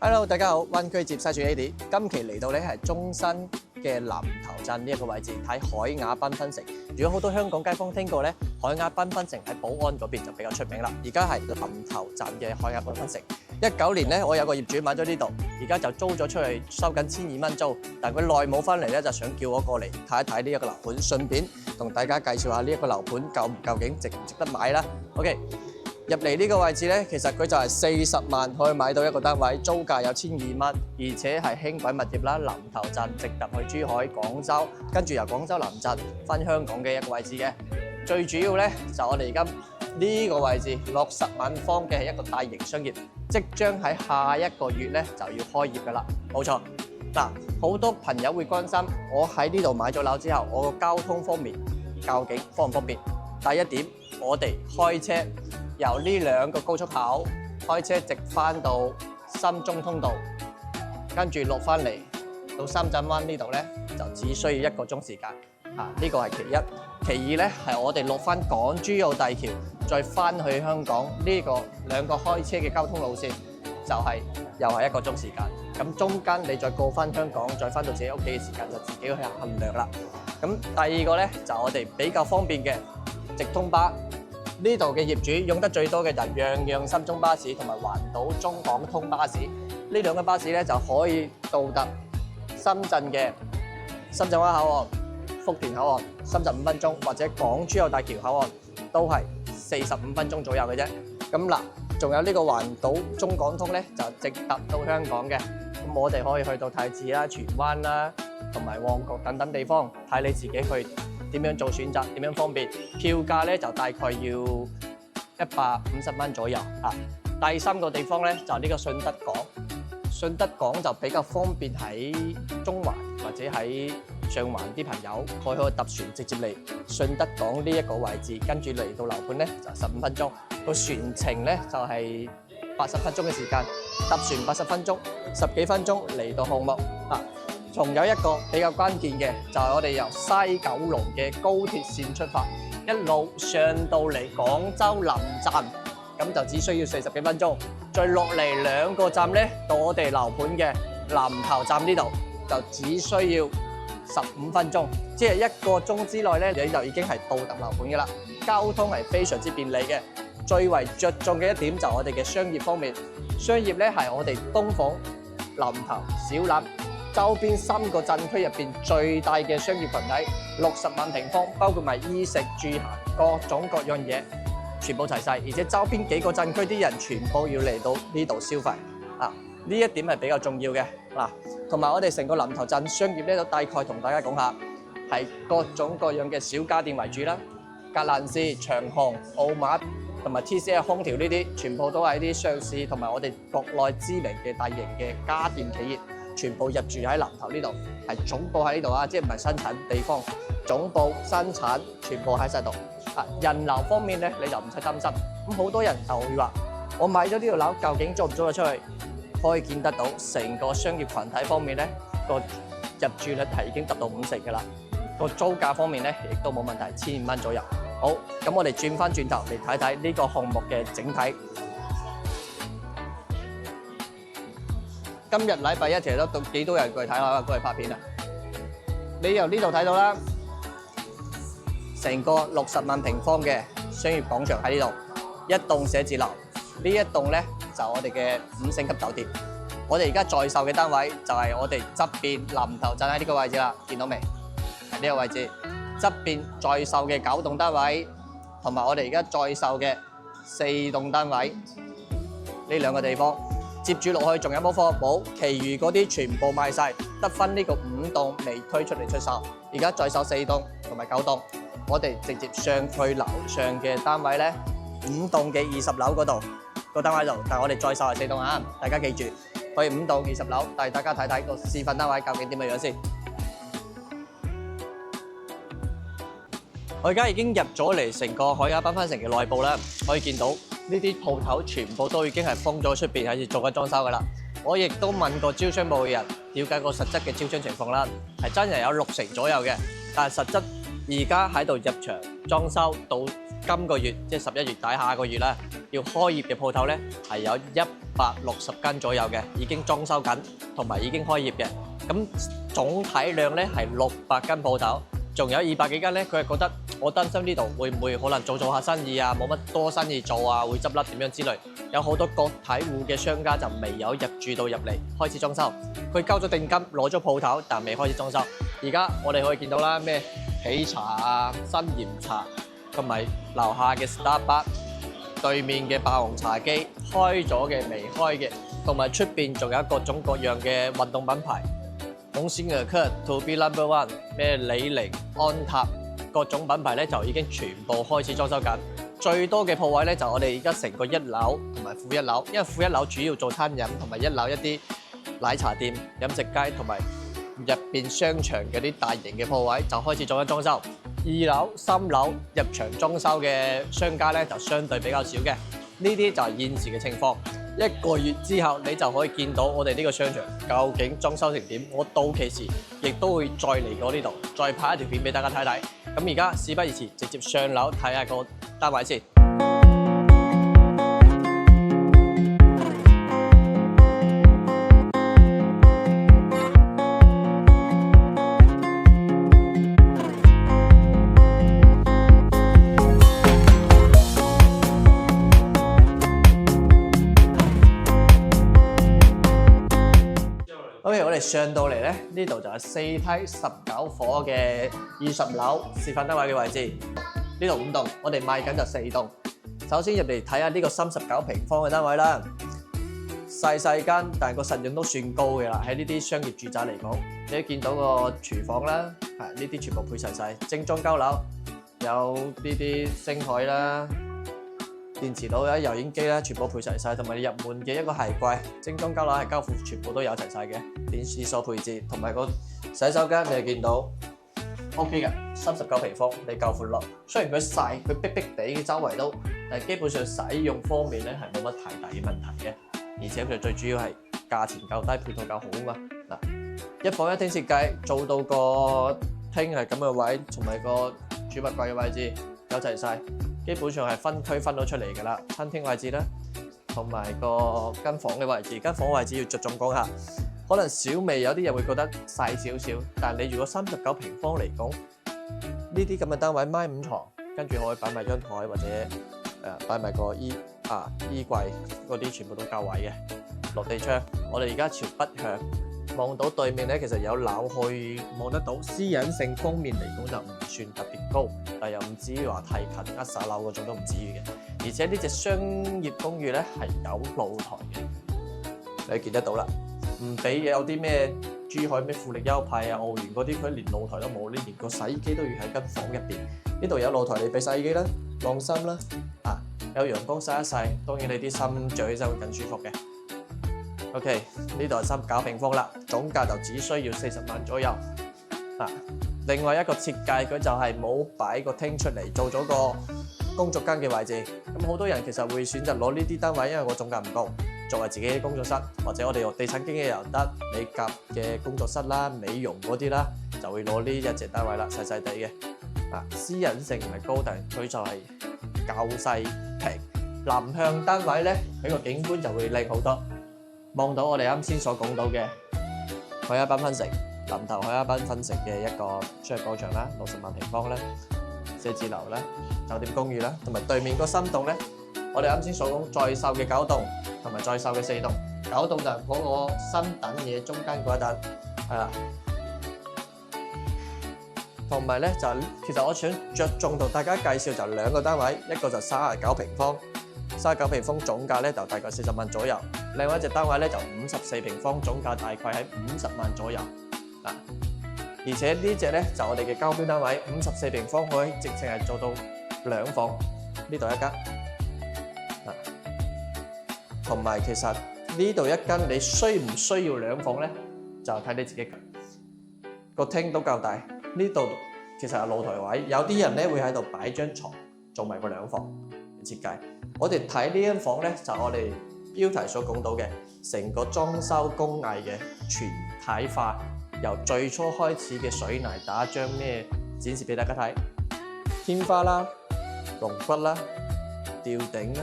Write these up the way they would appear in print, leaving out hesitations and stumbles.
Hello， 大家好，灣區接西住 Adi， 今期嚟到咧係中新嘅南頭鎮呢一個位置睇海雅繽紛城。如果好多香港街坊聽過咧，海雅繽紛城喺寶安嗰邊就比較出名啦。而家係南頭鎮嘅海雅繽紛城。19年咧，我有個業主買咗呢度，而家就租咗出去，收緊1200蚊租。但係佢耐冇翻嚟咧，就想叫我過嚟睇一睇呢一個樓盤，順便同大家介紹下呢一個樓盤究竟值唔值得買啦。OK。入嚟呢個位置咧，其實佢就係40萬可以買到一個單位，租價有1200蚊，而且係輕軌物業啦，南頭站直達去珠海、廣州，跟住由廣州南站返香港嘅一個位置嘅。最主要咧就我哋而家呢個位置60萬方嘅係一個大型商業，即將喺下一個月咧就要開業㗎啦。冇錯，嗱，好多朋友會關心我喺呢度買咗樓之後，我個交通方面究竟方唔方便？第一點，我哋開車。由呢兩個高速口開車直返到深中通道，跟住落返嚟到深圳灣呢度咧，就只需要1個鐘時間。呢個係其一。其二咧係我哋落返港珠澳大橋，再返去香港呢個兩個開車嘅交通路線，就係又係1個鐘時間。咁中間你再過返香港，再返到自己屋企嘅時間就自己去衡量啦。咁第二個咧就我哋比較方便嘅直通巴。呢度嘅業主用得最多嘅就係樣深中巴士同埋環島中港通巴士，呢兩個巴士咧就可以到達深圳嘅深圳灣口岸、福田口岸35分鐘，或者港珠澳大橋口岸都係45分鐘左右嘅啫。咁嗱，仲有呢個環島中港通咧，就直達到香港嘅。咁我哋可以去到太子啦、荃灣啦，同埋旺角等等地方，睇你自己去點樣做選擇，點樣方便。票價咧就大概要150蚊左右。第三個地方咧就呢個順德港，順德港就比較方便喺中環或者喺上環啲朋友可以搭船直接嚟順德港呢一個位置，跟住嚟到樓盤咧就15分鐘，個船程咧就係80分鐘嘅時間，搭船80分鐘，10幾分鐘嚟到項目。仲有一個比較關鍵嘅，就係我哋由西九龍嘅高鐵線出發，一路上到嚟廣州南站，咁就只需要40幾分鐘。再落嚟2個站咧，到我哋樓盤嘅南頭站呢度，就只需要15分鐘，即係1個鐘之內咧，你就已經係到達樓盤嘅啦。交通係非常之便利嘅。最為着重嘅一點就係我哋嘅商業方面，商業咧係我哋東房、南頭、小欖周邊3個鎮區入邊最大嘅商業群體，60萬平方，包括埋衣食住行各種各樣嘢，全部齊晒。而且周邊幾個鎮區啲人全部要嚟到呢度消費。呢一點係比較重要嘅。同埋我哋成個南頭鎮商業呢度大概同大家講下，係各種各樣嘅小家電為主啦，格蘭仕、長虹、奧馬同埋 TCL 空調呢啲，全部都係啲上市同埋我哋國內知名嘅大型嘅家電企業。全部入住喺南頭呢度，係總部喺呢度啊，即係唔係生產地方，總部生產全部喺晒度。人流方面咧，你就唔使擔心。咁好多人就會話：我買咗呢條樓，究竟租唔租得出去？可以見得到成個商業群體方面咧，個入住率係已經達到50%㗎啦。個租價方面咧，亦都冇問題，1500蚊左右。好，咁我哋轉翻轉頭嚟睇睇呢個項目嘅整體。今日禮拜一其實都幾多人過嚟睇下，過嚟拍片啊！你由呢度睇到啦，成個60萬平方嘅商業廣場喺呢度，一棟寫字樓，呢一棟咧就我哋嘅5星級酒店。我哋而家在售嘅單位就係我哋側邊南頭鎮喺呢個位置啦，見到未？喺呢個位置側邊在售嘅9棟單位，同埋我哋而家在售嘅4棟單位，呢兩個地方。接住落去仲有冇貨？冇，其餘嗰啲全部賣晒，得返呢個5棟未推出嚟出售。而家在售4棟同埋9棟，我哋直接上去樓上嘅單位咧，5棟嘅20樓嗰度個單位度，但係我哋再售係4棟啊！大家記住，去5棟20樓，帶大家睇睇個示範單位究竟點樣先。我而家已經入咗嚟成個海雅繽紛城嘅內部啦，可以見到。呢啲鋪頭全部都已經係封咗出邊，喺度做緊裝修噶啦。我亦都問過招商部嘅人，了解過實質嘅招商情況啦，係真係有60成左右嘅。但係實質而家喺度入場裝修到今個月即係11月底下個月啦，要開業嘅鋪頭咧係有160間左右嘅，已經裝修緊同埋已經開業嘅。咁總體量咧係600間鋪頭，仲有200幾間咧，佢係覺得我擔心呢度會唔會可能做下生意啊，冇乜多生意做啊，會執笠點樣之類。有好多個體戶嘅商家就未有入住到入嚟開始裝修，佢交咗定金攞咗鋪頭，但未開始裝修。而家我哋可以見到啦，咩喜茶啊、新鹽茶，同埋樓下嘅 Starbucks， 對面嘅霸王茶姬，開咗嘅、未開嘅，同埋出邊仲有各種各樣嘅運動品牌，紅星爾克、To Be Number One， 咩李寧、安踏，各種品牌咧就已經全部開始裝修緊。最多嘅鋪位咧就我哋而家成個1樓同埋負1樓，因為負1樓主要做餐飲，同埋1樓一啲奶茶店、飲食街同埋入邊商場嗰啲大型嘅鋪位就開始做緊裝修。2樓、3樓入場裝修嘅商家咧就相對比較少嘅，呢啲就係現時嘅情況。1個月之後你就可以見到我哋呢個商場究竟裝修成點。我到期時亦都會再嚟過呢度，再拍一條片俾大家睇睇。咁而家事不宜遲，直接上樓睇下個單位先。OK， 我哋上到嚟咧，呢度就係4梯19伙嘅20樓示範單位嘅位置。呢度5棟，我哋賣緊就4棟。首先入嚟睇下呢個39平方嘅單位啦，細間，但係個實用都算高嘅啦。喺呢啲商業住宅嚟講，你見到個廚房啦，呢啲全部配齊晒，精裝交樓，有呢啲星台啦。電磁爐啦、油煙機啦，全部配齊晒，同埋入門嘅一個鞋櫃，精裝交樓係交付全部都有齊晒嘅。電視鎖配置同埋個洗手間，你係見到 OK 嘅，39平方，你夠闊落。雖然佢細，佢逼逼地周圍都，但係基本上使用方面咧係冇乜太大嘅問題嘅。而且佢最主要係價錢夠低，配套夠好啊嘛。嗱，一房一廳設計做到個廳係咁嘅位，同埋個儲物櫃嘅位置有齊晒。基本上係分區分到出嚟㗎啦，餐廳位置啦，同埋個間房嘅位置。間房位置要着重講下，可能小微有啲人會覺得細少少，但係你如果39平方嚟講，呢啲咁嘅單位買5床，跟住可以擺埋張台或者擺埋個衣櫃嗰啲，全部都夠位嘅。落地窗，我哋而家朝北向。望到對面咧，其實有樓去望得到，私隱性方面嚟講就唔算特別高，但又唔至於話太近一手樓嗰種都唔至於嘅。而且呢隻商業公寓咧係有露台嘅，你見得到啦。唔俾有啲咩珠海咩富力優派啊、澳聯嗰啲，佢連露台都冇，你連個洗衣機都要喺間房入邊。呢度有露台，你俾洗衣機啦，晾衫啦，有陽光曬一曬，當然你啲衫着起身會更舒服嘅。OK， 呢度係39平方啦，總價就只需要40萬左右。另外一個設計佢就係冇擺個廳出嚟，做咗個工作間嘅位置。咁好多人其實會選擇攞呢啲單位，因為個總價唔高，作為自己嘅工作室，或者我哋用地產經紀又得，美甲嘅工作室啦、美容嗰啲啦，就會攞呢一隻單位啦，細細地嘅。私隱性唔係高，但係佢就係夠細平。南向單位咧，佢個景觀就會靚好多。望到我哋啱先所講到嘅海亞繽紛城，南頭海亞繽紛城嘅一個商業廣場啦，60萬平方啦，寫字樓啦，酒店公寓啦，同埋對面個新棟咧，我哋啱先所講在售嘅9棟，同埋在售嘅4棟，9棟就係嗰個新等嘢中間嗰一棟，係啦。同埋咧就其實我想着重同大家介紹就2個單位，一個就39平方。39平方總價咧就大概40萬左右，另外一隻單位咧就54平方，總價大概喺50萬左右。而且呢隻咧就我哋嘅交標單位，54平方可以直情係做到2房，呢度一間。同埋其實呢度一間你需唔需要2房咧，就睇你自己。個廳都夠大，呢度其實有露台位，有啲人咧會喺度擺張床，做埋個2房嘅設計。我哋睇呢間房咧，就我哋標題所講到嘅，成個裝修工藝嘅全體化，由最初開始嘅水泥打漿咩展示俾大家睇，天花啦、龍骨啦、吊頂啦、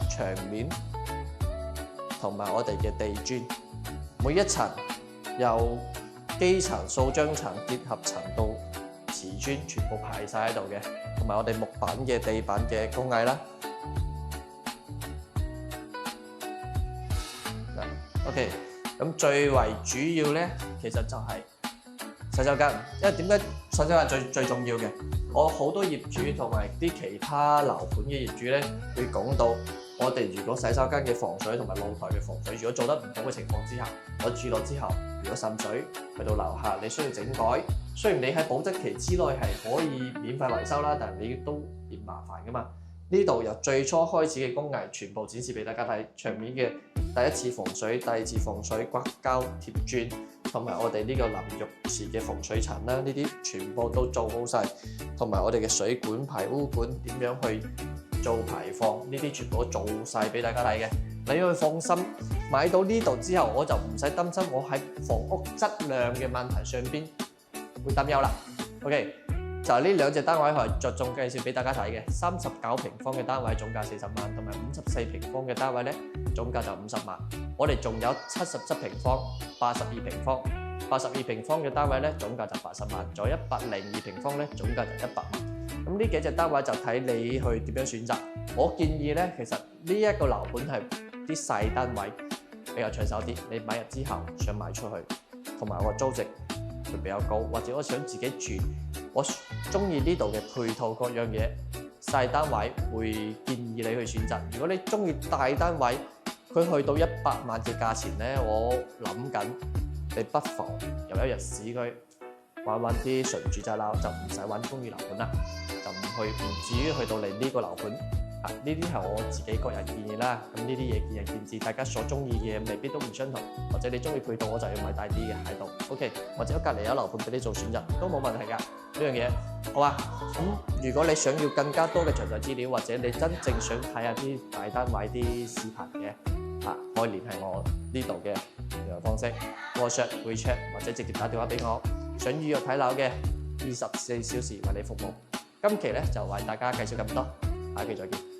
牆面同埋我哋嘅地磚，每一層由基層、素漿層、結合層到瓷磚，全部排晒喺度嘅，同埋我哋木板嘅地板嘅工藝啦。OK， 咁最為主要咧，其實就係洗手間，因為點解洗手間最重要嘅？我好多業主同埋啲其他樓盤嘅業主咧，會講到我哋如果洗手間嘅防水同埋露台嘅防水，如果做得唔好嘅情況之下，我住落之後，如果滲水去到樓下，你需要整改。雖然你喺保質期之內係可以免費維修啦，但係你都嫌麻煩噶嘛。呢度由最初開始嘅工藝全部展示俾大家睇，牆面嘅第一次防水、第二次防水、刮膠、貼磚，同埋我哋呢個淋浴池嘅防水層啦，呢啲全部都做好晒，同埋我哋嘅水管、排污管點樣去做排放，呢啲全部都做晒俾大家睇嘅。你要放心，買到呢度之後，我就唔使擔心我喺房屋質量嘅問題上邊會擔憂啦。OK。就係呢兩隻單位係着重介紹俾大家睇嘅，39平方嘅單位總價40萬，同埋54平方嘅單位咧總價就50萬。我哋仲有77平方、82平方、82平方嘅單位咧總價就80萬，仲有102平方咧總價就100萬。咁呢幾隻單位就睇你去點樣選擇。我建議咧，其實呢一個樓盤係啲細單位比較搶手啲，你買入之後想賣出去，同埋個租值會比較高，或者我想自己住。我中意呢度嘅配套各樣嘢，細單位會建議你去選擇。如果你中意大單位，佢去到100萬嘅價錢咧，我諗緊你不妨有一日市區玩啲純住宅樓，就唔使玩公寓樓盤啦，就唔至於去到你呢個樓盤。呢啲係我自己個人建議啦。咁呢啲嘢見仁見智，大家所中意嘅未必都唔相同，或者你中意配套，我就要買大啲嘅喺度。OK， 或者隔離有樓盤俾你做選擇都冇問題㗎。呢樣嘢好啊。咁如果你想要更加多嘅詳細資料，或者你真正想睇下啲大單位啲視頻嘅，可以聯繫我呢度嘅聯絡方式 ，WhatsApp、WeChat 或者直接打電話俾我。想預約睇樓嘅24小時為你服務。今期咧就為大家介紹咁多，下期再見。